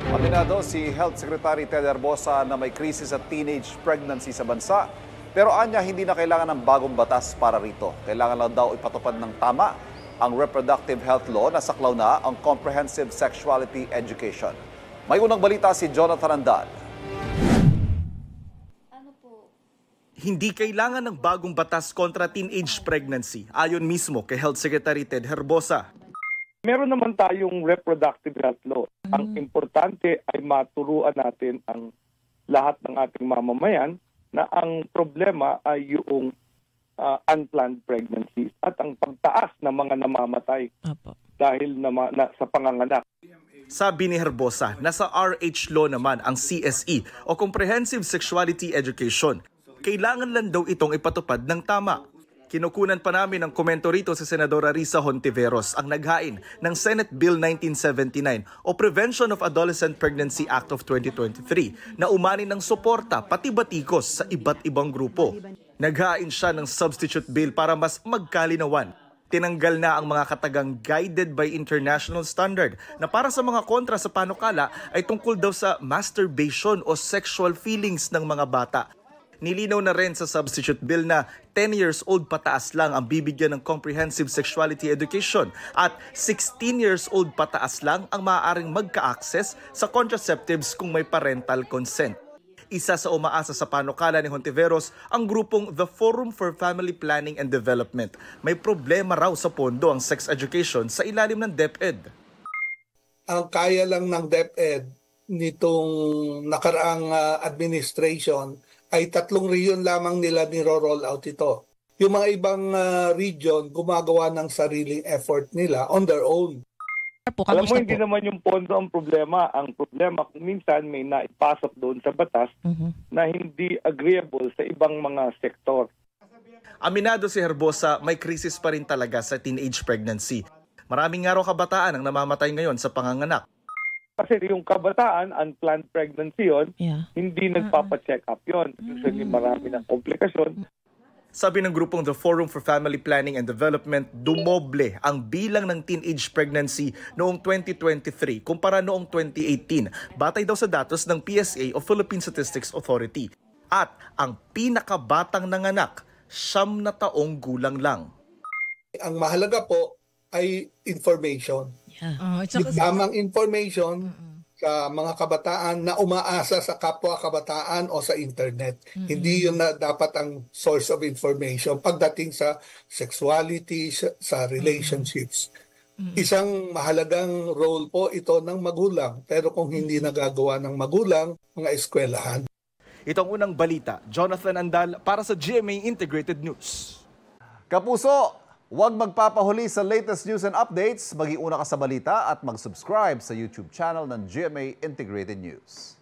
Aminado si Health Secretary Ted Herbosa na may krisis at teenage pregnancy sa bansa. Pero anya hindi na kailangan ng bagong batas para rito. Kailangan lang daw ipatupad ng tama ang reproductive health law na saklaw na ang comprehensive sexuality education. May unang balita si Jonathan Andal. Hindi kailangan ng bagong batas kontra teenage pregnancy, ayon mismo kay Health Secretary Ted Herbosa. Meron naman tayong reproductive health law. Ang importante ay maturuan natin ang lahat ng ating mamamayan na ang problema ay yung unplanned pregnancies at ang pagtaas ng mga namamatay dahil sa panganganak. Sabi ni Herbosa, nasa RH law naman ang CSE o Comprehensive Sexuality Education. Kailangan lang daw itong ipatupad ng tama. Kinukunan pa namin ang komento rito si Senadora Risa Hontiveros, ang naghain ng Senate Bill 1979 o Prevention of Adolescent Pregnancy Act of 2023 na umani ng suporta pati batikos sa iba't ibang grupo. Naghain siya ng substitute bill para mas magkalinawan. Tinanggal na ang mga katagang guided by international standard na para sa mga kontra sa panukala ay tungkol daw sa masturbation o sexual feelings ng mga bata. Nilinaw na rin sa substitute bill na 10 years old pataas lang ang bibigyan ng comprehensive sexuality education at 16 years old pataas lang ang maaaring magka-access sa contraceptives kung may parental consent. Isa sa umaasa sa panukala ni Hontiveros ang grupong The Forum for Family Planning and Development. May problema raw sa pondo ang sex education sa ilalim ng DepEd. Ang kaya lang ng DepEd nitong nakaraang administration ay 3 region lamang nila niro-roll out ito. Yung mga ibang region gumagawa ng sariling effort nila on their own. Alam mo, hindi naman yung pondo ang problema. Ang problema kung minsan may naipasok doon sa batas na hindi agreeable sa ibang mga sektor. Aminado si Herbosa, may krisis pa rin talaga sa teenage pregnancy. Maraming nga raw kabataan ang namamatay ngayon sa panganganak. Kasi yung kabataan, unplanned pregnancy yun, hindi nagpapacheck up yun. Usually marami ng komplikasyon. Sabi ng grupong The Forum for Family Planning and Development, dumoble ang bilang ng teenage pregnancy noong 2023 kumpara noong 2018, batay daw sa datos ng PSA o Philippine Statistics Authority. At ang pinakabatang nanganak, 9 na taong gulang lang. Ang mahalaga po ay information. Tamang information sa mga kabataan na umaasa sa kapwa kabataan o sa internet. Hindi yun na dapat ang source of information pagdating sa sexuality, sa relationships. Isang mahalagang role po ito ng magulang. Pero kung hindi nagagawa ng magulang, mga eskwelahan. Itong unang balita, Jonathan Andal para sa GMA Integrated News. Kapuso, huwag magpapahuli sa latest news and updates. Mag-iuna ka sa balita at mag-subscribe sa YouTube channel ng GMA Integrated News.